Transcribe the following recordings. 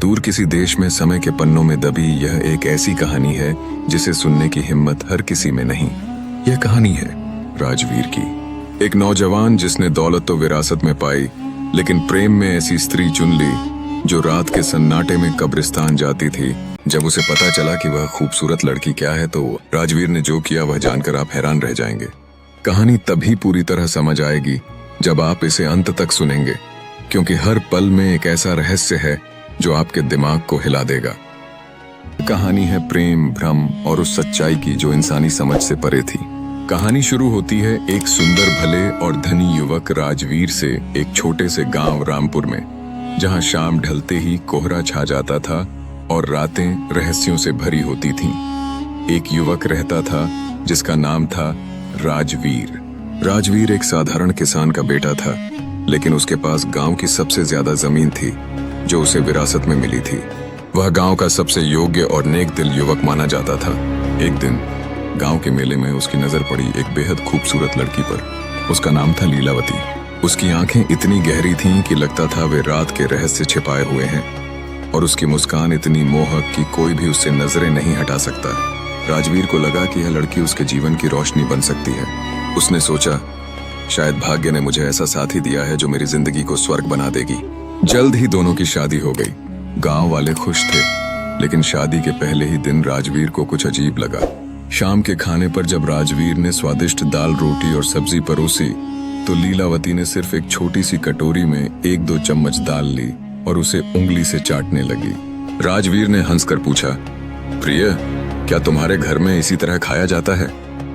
दूर किसी देश में समय के पन्नों में दबी यह एक ऐसी कहानी है जिसे सुनने की हिम्मत हर किसी में नहीं। यह कहानी है राजवीर की। एक नौजवान जिसने दौलत तो विरासत में पाई, लेकिन प्रेम में ऐसी स्त्री चुन ली जो रात के सन्नाटे में कब्रिस्तान जाती थी। जब उसे पता चला कि वह खूबसूरत लड़की क्या है, तो राजवीर ने जो किया वह जानकर आप हैरान रह जाएंगे। कहानी तभी पूरी तरह समझ आएगी जब आप इसे अंत तक सुनेंगे, क्योंकि हर पल में एक ऐसा रहस्य है जो आपके दिमाग को हिला देगा। कहानी है प्रेम, भ्रम और उस सच्चाई की जो इंसानी समझ से परे थी। कहानी शुरू होती है एक सुंदर, भले और धनी युवक राजवीर से एक छोटे से गांव रामपुर में, जहां शाम ढलते ही कोहरा छा जाता था और रातें रहस्यों से भरी होती थीं। एक युवक रहता था जिसका नाम था राजवीर। राजवीर एक साधारण किसान का बेटा था, लेकिन उसके पास गांव की सबसे ज्यादा जमीन थी जो उसे विरासत में मिली थी। वह गांव का सबसे योग्य और नेक दिल युवक माना जाता था। एक दिन गांव के मेले में उसकी नजर पड़ी एक बेहद खूबसूरत लड़की पर। उसका नाम था लीलावती। उसकी आंखें इतनी गहरी थीं कि लगता था वे रात के रहस्य छिपाए हुए हैं, और उसकी मुस्कान इतनी मोहक कि कोई भी उससे नजरें नहीं हटा सकता। राजवीर को लगा कि यह लड़की उसके जीवन की रोशनी बन सकती है। उसने सोचा, शायद भाग्य ने मुझे ऐसा साथी दिया है जो मेरी जिंदगी को स्वर्ग बना देगी। जल्द ही दोनों की शादी हो गई। गांव वाले खुश थे, लेकिन शादी के पहले ही दिन राजवीर को कुछ अजीब लगा। शाम के खाने पर जब राजवीर ने स्वादिष्ट दाल, रोटी और सब्जी परोसी, तो लीलावती ने सिर्फ एक छोटी सी कटोरी में 1-2 चम्मच दाल ली और उसे उंगली से चाटने लगी। राजवीर ने हंसकर पूछा, प्रिय, क्या तुम्हारे घर में इसी तरह खाया जाता है?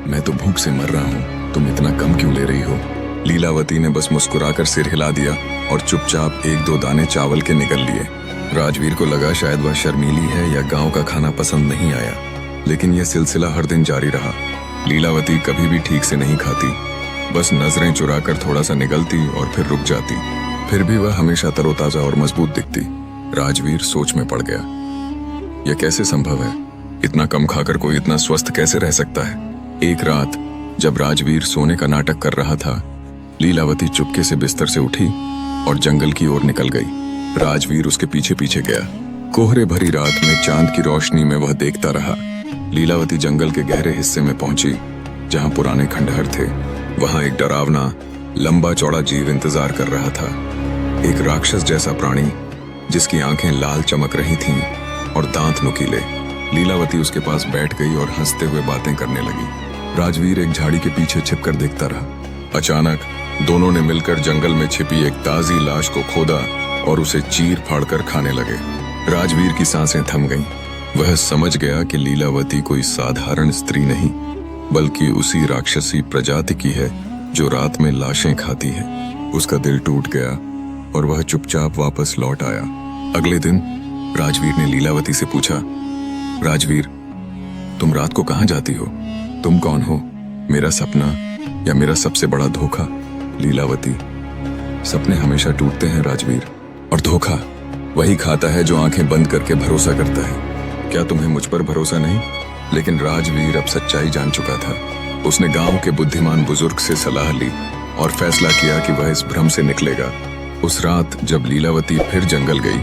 मैं तो भूख से मर रहा हूँ, तुम इतना कम क्यों ले रही हो? लीलावती ने बस मुस्कुराकर सिर हिला दिया और चुपचाप 1-2 दाने चावल के निगल लिए। राजवीर को लगा शायद वह शर्मीली है या गांव का खाना पसंद नहीं आया, लेकिन यह सिलसिला हर दिन जारी रहा। लीलावती कभी भी ठीक से नहीं खाती, बस नजरें चुराकर थोड़ा सा निगलती और फिर रुक जाती। फिर भी वह हमेशा तरोताजा और मजबूत दिखती। राजवीर सोच में पड़ गया, यह कैसे संभव है? इतना कम खाकर कोई इतना स्वस्थ कैसे रह सकता है? एक रात जब राजवीर सोने का नाटक कर रहा था, लीलावती चुपके से बिस्तर से उठी और जंगल की ओर निकल गई। राजवीर उसके पीछे पीछे गया। कोहरे भरी रात में चांद की रोशनी में वह देखता रहा। लीलावती जंगल के गहरे हिस्से में पहुंची, जहां पुराने खंडहर थे। वहां एक डरावना, लंबा चौड़ा जीव इंतजार कर रहा था। एक राक्षस जैसा प्राणी जिसकी आंखें लाल चमक रही थीं और दांत नुकीले। लीलावती उसके पास बैठ गई और हंसते हुए बातें करने लगी। राजवीर एक झाड़ी के पीछे छिपकर देखता रहा। अचानक दोनों ने मिलकर जंगल में छिपी एक ताजी लाश को खोदा और उसे चीर फाड़कर खाने लगे। राजवीर की सांसें थम गईं। वह समझ गया कि लीलावती कोई साधारण स्त्री नहीं, बल्कि उसी राक्षसी प्रजाति की है जो रात में लाशें खाती है। उसका दिल टूट गया और वह चुपचाप वापस लौट आया। अगले दिन राजवीर ने लीलावती से पूछा, राजवीर, तुम रात को कहाँ जाती हो? तुम कौन हो, मेरा सपना या मेरा सबसे बड़ा धोखा? लीलावती, सपने हमेशा टूटते हैं राजवीर, और धोखा वही खाता है जो आंखें बंद करके भरोसा करता है। क्या तुम्हें मुझ पर भरोसा नहीं? लेकिन राजवीर अब सच्चाई जान चुका था। उसने गांव के बुद्धिमान बुजुर्ग से सलाह ली और फैसला किया कि वह इस भ्रम से निकलेगा। उस रात जब लीलावती फिर जंगल गई,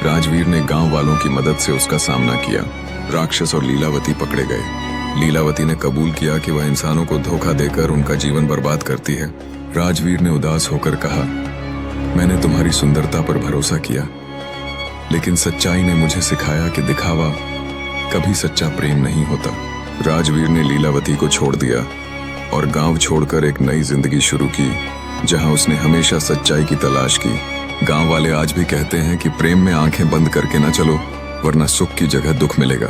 राजवीर ने गांव वालों की मदद से उसका सामना किया। राक्षस और लीलावती पकड़े गए। लीलावती ने कबूल किया कि वह इंसानों को धोखा देकर उनका जीवन बर्बाद करती है। राजवीर ने उदास होकर कहा, मैंने तुम्हारी सुंदरता पर भरोसा किया, लेकिन सच्चाई ने मुझे सिखाया कि दिखावा कभी सच्चा प्रेम नहीं होता। राजवीर ने लीलावती को छोड़ दिया और गांव छोड़कर एक नई जिंदगी शुरू की, जहां उसने हमेशा सच्चाई की तलाश की। गांव वाले आज भी कहते हैं कि प्रेम में आंखें बंद करके न चलो, वरना सुख की जगह दुख मिलेगा।